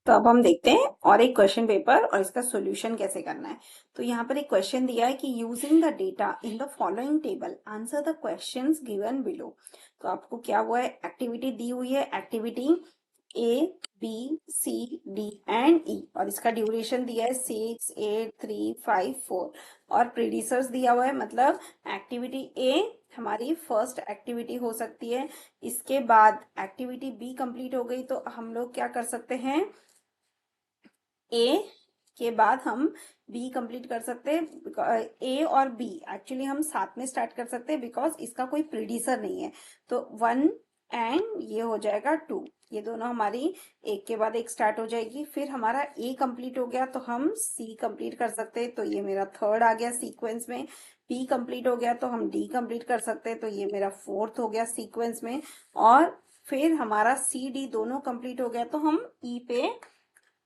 तो अब हम देखते हैं और एक क्वेश्चन पेपर और इसका सॉल्यूशन कैसे करना है। तो यहाँ पर एक क्वेश्चन दिया है कि using the data in the following table answer the questions given below. तो आपको क्या हुआ है, एक्टिविटी दी हुई है, activity A B C D and E, और इसका ड्यूरेशन दिया है 6, 8, 3, 5, 4 और प्रीडिसर्स दिया हुआ है। मतलब एक्टिविटी ए हमारी फर्स्ट एक्टिविटी हो सकती है, इसके बाद एक्टिविटी बी कंप्लीट हो गई तो हम लोग क्या कर सकते हैं, ए के बाद हम बी कंप्लीट कर सकते हैं। ए और बी एक्चुअली हम साथ में स्टार्ट कर सकते हैं बिकॉज इसका कोई प्रीडिसर नहीं है। तो 1 एंड ये हो जाएगा 2, ये दोनों हमारी एक के बाद एक स्टार्ट हो जाएगी। फिर हमारा ए कंप्लीट हो गया तो हम सी कंप्लीट कर सकते हैं, तो ये मेरा थर्ड आ गया सीक्वेंस में। बी कंप्लीट हो गया तो हम डी कंप्लीट कर सकते हैं, तो ये मेरा फोर्थ हो गया सीक्वेंस में। और फिर हमारा सी डी दोनों कंप्लीट हो गया तो हम ई पे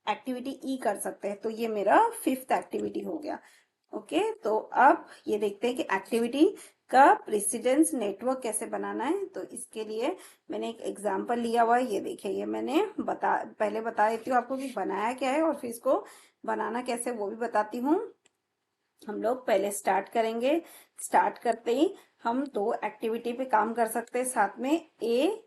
एक्टिविटी ई कर सकते हैं, तो ये मेरा फिफ्थ एक्टिविटी हो गया। ओके, तो अब ये देखते हैं कि एक्टिविटी का प्रेसिडेंस नेटवर्क कैसे बनाना है। तो इसके लिए मैंने एक एग्जांपल लिया हुआ है, ये देखिए, ये मैंने पहले बता देती हूँ आपको कि बनाया क्या है और फिर इसको बनाना कैसे वो भी बताती हूँ। हम लोग पहले स्टार्ट करेंगे, स्टार्ट करते ही हम दो एक्टिविटी पे काम कर सकते हैं साथ में, ए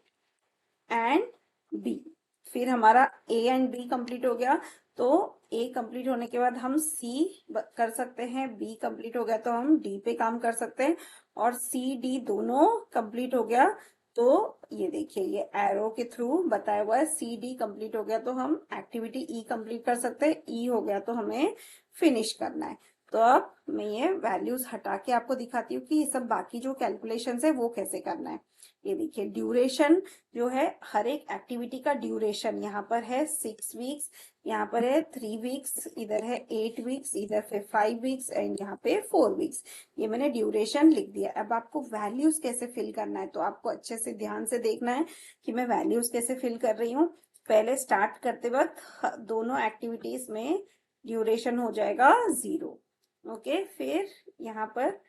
एंड बी। फिर हमारा ए एंड बी कंप्लीट हो गया तो ए कंप्लीट होने के बाद हम सी कर सकते हैं, बी कंप्लीट हो गया तो हम डी पे काम कर सकते हैं, और सी डी दोनों कंप्लीट हो गया तो ये देखिए, ये एरो के थ्रू बताया हुआ है, सी डी कंप्लीट हो गया तो हम एक्टिविटी ई कंप्लीट कर सकते हैं, ई हो गया तो हमें फिनिश करना है। तो अब मैं ये वैल्यूज हटा के आपको दिखाती हूँ कि ये सब बाकी जो कैलकुलेशन है वो कैसे करना है। ये देखिए, ड्यूरेशन जो है, हर एक एक्टिविटी का ड्यूरेशन यहाँ पर है 6 वीक्स, यहाँ पर है 3 वीक्स, इधर है 8 वीक्स, इधर पे 5 वीक्स एंड यहाँ पे 4 वीक्स। ये मैंने ड्यूरेशन लिख दिया। अब आपको वैल्यूज कैसे फिल करना है, तो आपको अच्छे से ध्यान से देखना है कि मैं वैल्यूज कैसे फिल कर रही हूँ। पहले स्टार्ट करते वक्त दोनों एक्टिविटीज में ड्यूरेशन हो जाएगा 0। ओके, फिर यहाँ पर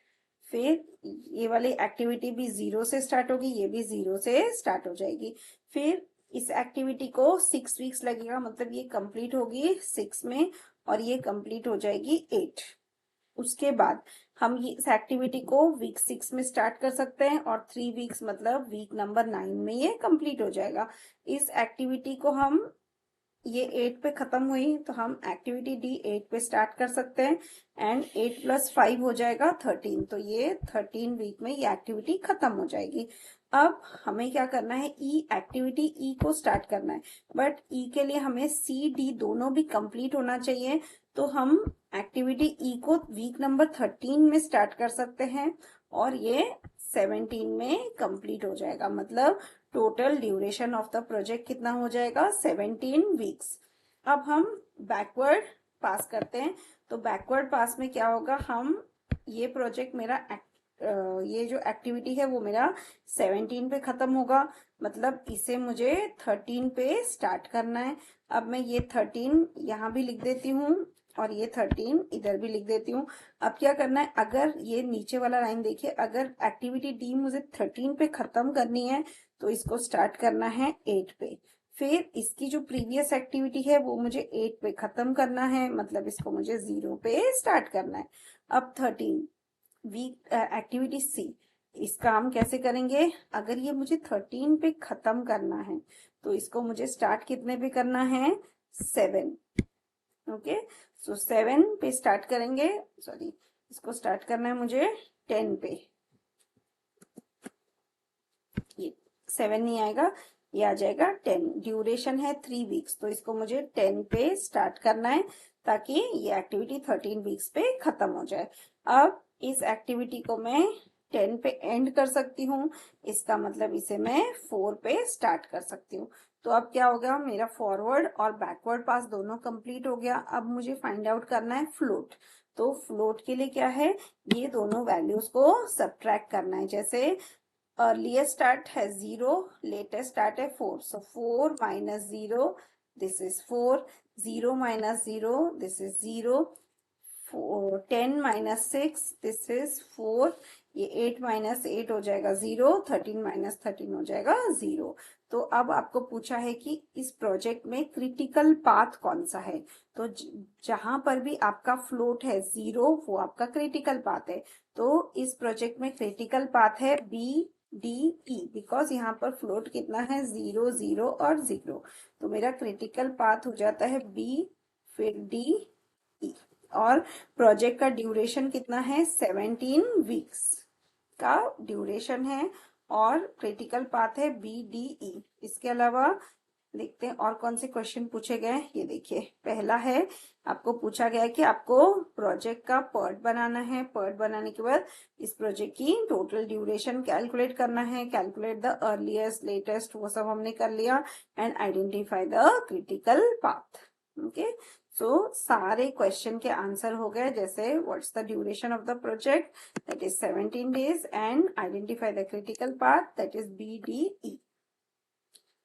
फिर ये वाली एक्टिविटी भी 0 से स्टार्ट होगी, ये भी 0 से स्टार्ट हो जाएगी। फिर इस एक्टिविटी को 6 वीक्स लगेगा, मतलब ये कंप्लीट होगी 6 में और ये कंप्लीट हो जाएगी 8। उसके बाद हम ये इस एक्टिविटी को वीक 6 में स्टार्ट कर सकते हैं और 3 वीक्स मतलब वीक नंबर 9 में ये कंप्लीट हो जाएगा। इस एक्टिविटी को हम, ये 8 पे खत्म हुई तो हम एक्टिविटी डी 8 पे स्टार्ट कर सकते हैं एंड 8 + 5 हो जाएगा 13, तो ये 13 वीक में ये एक्टिविटी खत्म हो जाएगी। अब हमें क्या करना है, ई एक्टिविटी ई को स्टार्ट करना है, बट ई के लिए हमें सी डी दोनों भी कंप्लीट होना चाहिए। तो हम एक्टिविटी ई को वीक नंबर 13 में स्टार्ट कर सकते हैं और ये 17 में कंप्लीट हो जाएगा। मतलब total duration of the project कितना हो जाएगा, 17 वीक्स। अब हम बैकवर्ड पास करते हैं, तो बैकवर्ड पास में क्या होगा, हम ये प्रोजेक्ट मेरा ये जो एक्टिविटी है वो मेरा 17 पे खत्म होगा, मतलब इसे मुझे 13 पे स्टार्ट करना है। अब मैं ये 13 यहाँ भी लिख देती हूँ और ये 13 इधर भी लिख देती हूँ। अब क्या करना है, अगर ये नीचे वाला लाइन देखिए, अगर एक्टिविटी डी मुझे 13 पे खत्म करनी है तो इसको स्टार्ट करना है 8 पे। फिर इसकी जो प्रीवियस एक्टिविटी है वो मुझे 8 पे खत्म करना है, मतलब इसको मुझे 0 पे स्टार्ट करना है। अब 13 वीक एक्टिविटी सी, इसका हम कैसे करेंगे, अगर ये मुझे 13 पे खत्म करना है तो इसको मुझे स्टार्ट कितने पे करना है, 7। ओके, सो 7 पे स्टार्ट करेंगे, सॉरी, इसको स्टार्ट करना है मुझे 10 पे। ये 7 नहीं आएगा, ये आ जाएगा 10। ड्यूरेशन है 3 वीक्स तो इसको मुझे 10 पे स्टार्ट करना है ताकि ये एक्टिविटी 13 वीक्स पे खत्म हो जाए। अब इस एक्टिविटी को मैं 10 पे एंड कर सकती हूँ, इसका मतलब इसे मैं 4 पे स्टार्ट कर सकती हूँ। तो अब क्या हो गया, मेरा फॉरवर्ड और बैकवर्ड पास दोनों कंप्लीट हो गया। अब मुझे फाइंड आउट करना है फ्लोट। तो फ्लोट के लिए क्या है, ये दोनों वैल्यूज को सब्ट्रैक्ट करना है। जैसे earliest start has 0, latest start है 4, so 4 minus 0, this is 4, 0 minus 0, this is 0, 4, 10 minus 6, this is 4, ये 8 माइनस 8 हो जाएगा 0, 13 माइनस 13 हो जाएगा 0। तो अब आपको पूछा है कि इस प्रोजेक्ट में क्रिटिकल पाथ कौन सा है। तो जहां पर भी आपका फ्लोट है 0 वो आपका क्रिटिकल पाथ है। तो इस प्रोजेक्ट में क्रिटिकल पाथ है बी डी ई, बिकॉज यहाँ पर फ्लोट कितना है 0 0 और 0। तो मेरा क्रिटिकल पाथ हो जाता है बी फिर डी ई। और प्रोजेक्ट का ड्यूरेशन कितना है 17 वीक्स का ड्यूरेशन है और क्रिटिकल पाथ है बी डी ई। इसके अलावा देखते हैं और कौन से क्वेश्चन पूछे गए। ये देखिए पहला है, आपको पूछा गया है कि आपको प्रोजेक्ट का पर्ट बनाना है। पर्ट बनाने के बाद इस प्रोजेक्ट की टोटल ड्यूरेशन कैलकुलेट करना है। कैलकुलेट द अर्लीस्ट लेटेस्ट वो सब हमने कर लिया and identify the critical path. Okay, so सारे क्वेश्चन के आंसर हो गए, जैसे what's the duration of the project that is 17 days and identify the critical path that is BDE।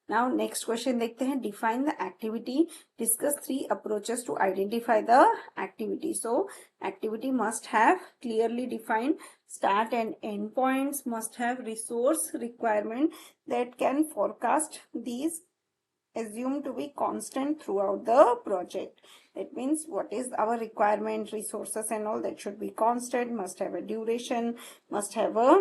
Now next question देखते हैं, define the activity, discuss 3 approaches to identify the activity. So activity must have clearly defined start and end points, must have resource requirement that can forecast these assumed to be constant throughout the project. That means what is our requirement, resources and all that should be constant, must have a duration, must have a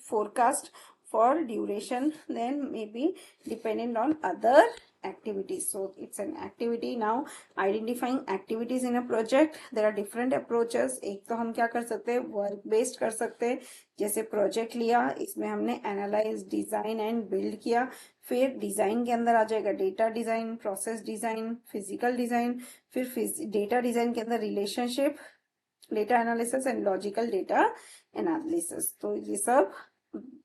forecast for duration, then maybe dependent on other activities. So it's an activity. Now identifying activities in a project, there are different approaches. एक तो हम क्या कर सकते हैं, work based कर सकते हैं। जैसे प्रोजेक्ट लिया, इसमें हमने एनालाइज, डिजाइन एंड बिल्ड किया। फिर डिजाइन के अंदर आ जाएगा data design, process design, physical design. फिर डेटा डिजाइन के अंदर relationship, data analysis and logical data analysis. तो ये सब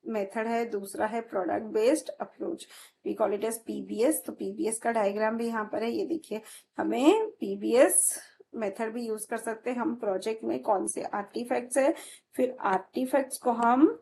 मेथड है। दूसरा है product based approach, we call it as PBS. तो पीबीएस का डायग्राम भी यहाँ पर है, ये देखिए। हमें पीबीएस मेथड भी यूज कर सकते हैं। हम प्रोजेक्ट में कौन से आर्टिफैक्ट्स है, फिर आर्टिफैक्ट्स को हम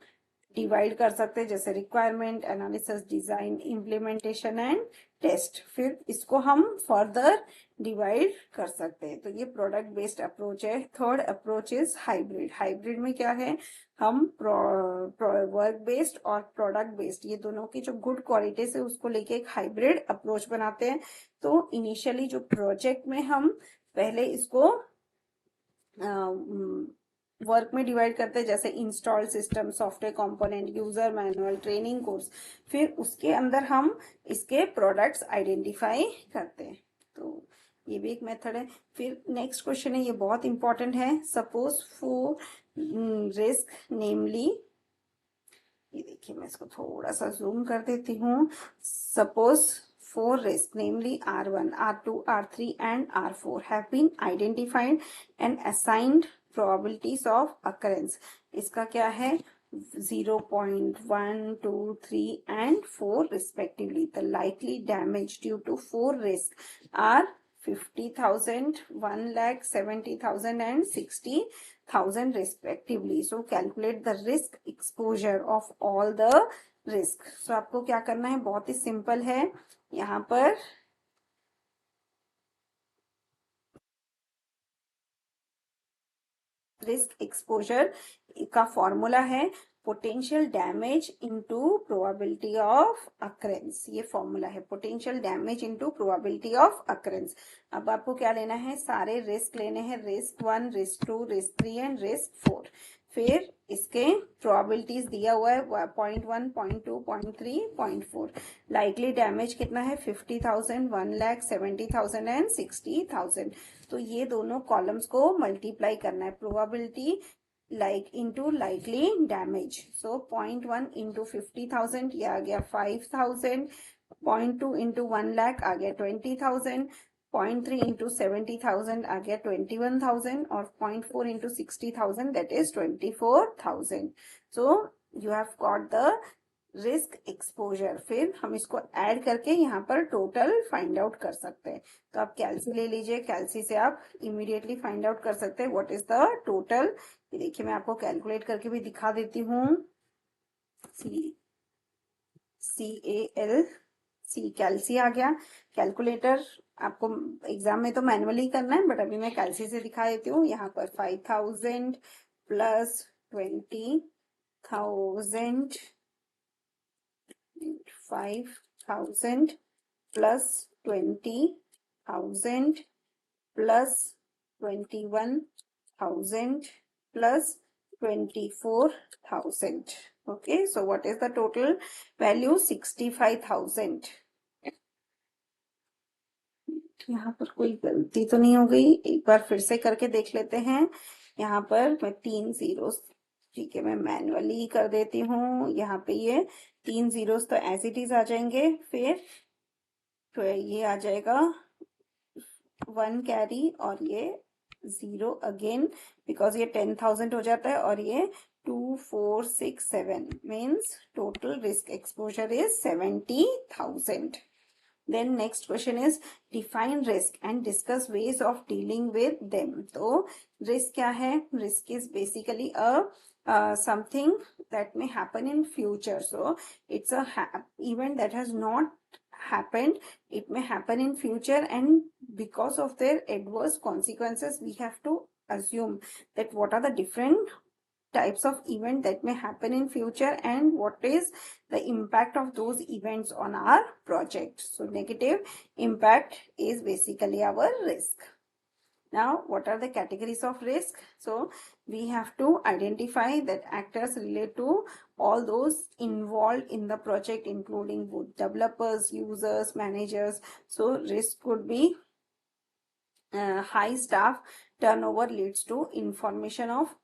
डिवाइड कर सकते हैं, जैसे requirement, analysis, design, implementation and test. फिर इसको हम फर्दर डिवाइड कर सकते हैं। तो ये प्रोडक्ट बेस्ड अप्रोच है। Third approach is hybrid. Hybrid में क्या है, हम वर्क बेस्ड और प्रोडक्ट बेस्ड, ये दोनों की जो गुड क्वालिटीज है उसको लेके एक हाइब्रिड अप्रोच बनाते हैं। तो इनिशियली जो प्रोजेक्ट में हम पहले इसको वर्क में डिवाइड करते हैं, जैसे install system, software component, user manual, training course. फिर उसके अंदर हम इसके प्रोडक्ट्स आइडेंटिफाई करते हैं। तो ये भी एक मेथड है। फिर नेक्स्ट क्वेश्चन है, ये बहुत इंपॉर्टेंट है। सपोज फॉर रिस्क नेमली, ये देखिए मैं इसको थोड़ा सा जूम कर देती हूँ। Suppose four risks, namely R1, R2, R3 and R4 have been identified and assigned probabilities of occurrence. इसका क्या है, 0.1, 2, 3 and 4 respectively. The likely damage due to 4 risks are 50,000, 1,70,000 and 60,000 respectively. So calculate the risk exposure of all the risk. So आपको क्या करना है, बहुत ही simple है। यहाँ पर रिस्क एक्सपोजर का फॉर्मूला है potential damage into probability of occurrence. ये फॉर्मूला है, potential damage into probability of occurrence. अब आपको क्या लेना है, सारे रिस्क लेने हैं, risk 1, risk 2, risk 3 and risk 4। फिर इसके प्रोबेबिलिटीज दिया हुआ है 0.1, 0.2, 0.3, 0.4। लाइकली डैमेज कितना है, 50,000, 1,70,000 एंड 60,000। तो ये दोनों कॉलम्स को मल्टीप्लाई करना है, probability like into likely damage. So 0.1 into 50,000 ये आ गया 5,000, 0.2 इंटू 1 लाख आ गया 20,000, 0.3 इंटू 70,000 आ गया 21,000 और 0.4 into 60,000 that is 24,000। So you have got the risk exposure. फिर हम इसको ऐड करके यहाँ पर टोटल फाइंड आउट कर सकते हैं। तो आप कैलसी ले लीजिए, कैलसी से आप इमीडिएटली फाइंड आउट कर सकते हैं व्हाट इज द टोटल। ये देखिए मैं आपको कैलकुलेट करके भी दिखा देती हूँ। CALC कैलसी आ गया। कैलकुलेटर आपको एग्जाम में तो मैनुअली करना है, बट अभी मैं कैलसी से दिखा देती हूँ। यहाँ पर 5,000 plus 20 5,000 plus 20,000 plus 21,000 plus 24,000. Okay, so what is the total value? 65,000. यहाँ पर कोई गलती तो नहीं हो गई? एक बार फिर से करके देख लेते हैं। यहाँ पर मैं 3 जीरोस, ठीक है, मैं मैनुअली कर देती हूँ। यहाँ पे ये 3 जीरोस तो एज इट इज आ जाएंगे, फिर तो ये आ जाएगा 1 कैरी और ये 0 अगेन, बिकॉज ये 10,000 हो जाता है, और ये 2 4 6 7 means total risk exposure is 70,000. Then next question is define risk and discuss ways of dealing with them. तो risk क्या है? Risk is basically a something that may happen in future. So it's a event that has not happened. It may happen in future, and because of their adverse consequences, we have to assume that what are the different types of event that may happen in future and what is the impact of those events on our project. So negative impact is basically our risk. Now, what are the categories of risk? So we have to identify that actors relate to all those involved in the project, including both developers, users, managers. So risk could be high staff turnover leads to information of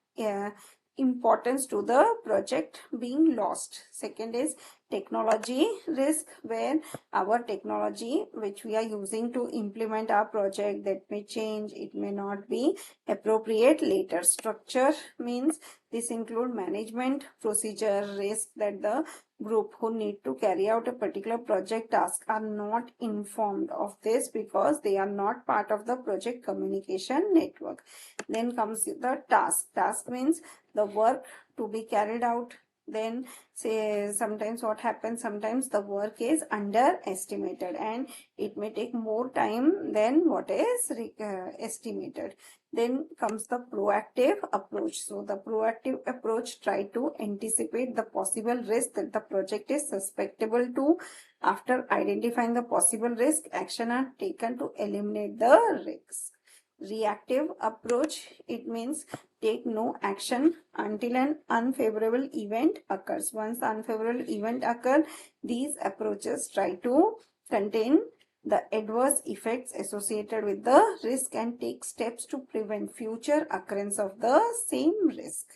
importance to the project being lost. Second is technology risk, where our technology which we are using to implement our project, that may change, it may not be appropriate later. Structure means this include management procedure risk, that the group who need to carry out a particular project task are not informed of this because they are not part of the project communication network. Then comes the task. Task means the work to be carried out. Then say sometimes what happens, sometimes the work is underestimated and it may take more time than what is estimated. Then comes the proactive approach. So the proactive approach try to anticipate the possible risk that the project is susceptible to. After identifying the possible risk, action are taken to eliminate the risks. Reactive approach, it means take no action until an unfavorable event occurs. Once the unfavorable event occurs, these approaches try to contain the adverse effects associated with the risk and take steps to prevent future occurrence of the same risk.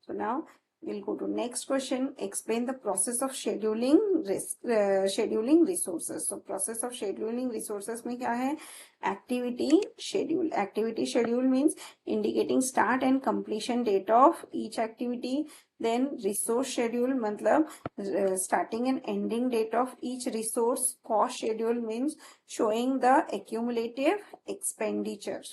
So now we'll go to next question. Explain the process of scheduling scheduling resources. So process of scheduling resources में क्या है? Activity schedule. Activity schedule means indicating start and completion date of each activity. Then resource schedule मतलब starting and ending date of each resource. Cost schedule means showing the accumulative expenditure.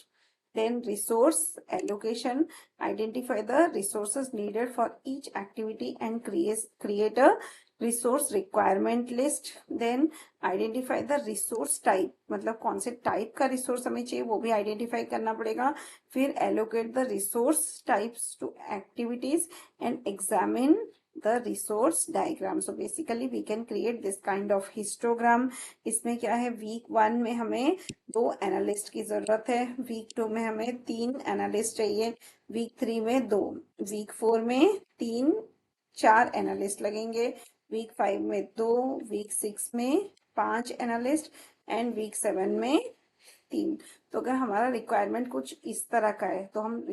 Then resource allocation, identify the resources needed for each activity and create a resource requirement list. Then identify the resource type, मतलब कौन से type का resource हमें चाहिए वो भी identify करना पड़ेगा. फिर allocate the resource types to activities and examine the resource diagram. So basically we can create this kind of histogram. इसमें क्या है, वीक 1 में हमें 2 एनालिस्ट की जरूरत है, वीक 2 में हमें 3 एनालिस्ट चाहिए, वीक 3 में 2, वीक 4 में 4 एनालिस्ट लगेंगे, वीक 5 में 2, वीक 6 में 5 एनालिस्ट एंड वीक 7 में 3. तो अगर हमारा रिक्वायरमेंट कुछ इस तरह का है तो हम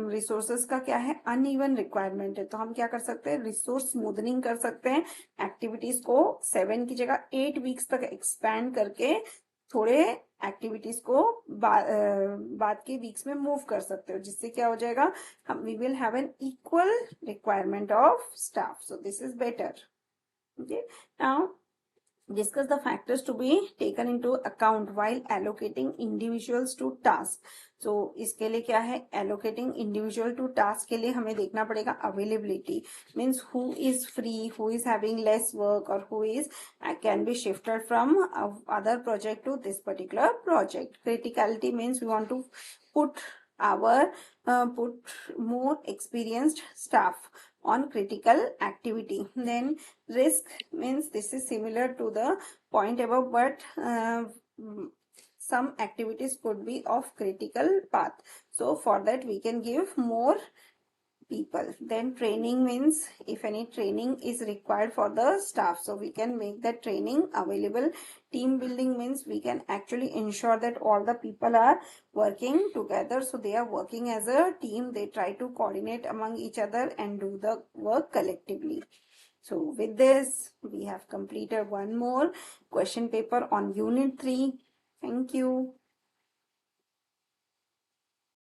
रिसोर्सेस का क्या है, अनइवन रिक्वायरमेंट है, तो हम क्या कर सकते हैं, रिसोर्स स्मूथनिंग कर सकते हैं. एक्टिविटीज को 7 की जगह 8 वीक्स तक एक्सपैंड करके थोड़े एक्टिविटीज को बाद के वीक्स में मूव कर सकते हो, जिससे क्या हो जाएगा, हम we will have an equal requirement of staff. So this is better. Okay, now discuss the factors to be taken into account while allocating individuals to task. So इसके लिए क्या है, allocating individual to task के लिए हमें देखना पड़ेगा availability, means who is free, who is having less work, or who is can be shifted from other project to this particular project. Criticality means we want to put our put more experienced staff on critical activity. Then risk means this is similar to the point above, but some activities could be of critical path. So for that we can give more people. Then training means if any training is required for the staff, so we can make that training available. Team building means we can actually ensure that all the people are working together, so they are working as a team. They try to coordinate among each other and do the work collectively. So with this we have completed one more question paper on unit 3. Thank you.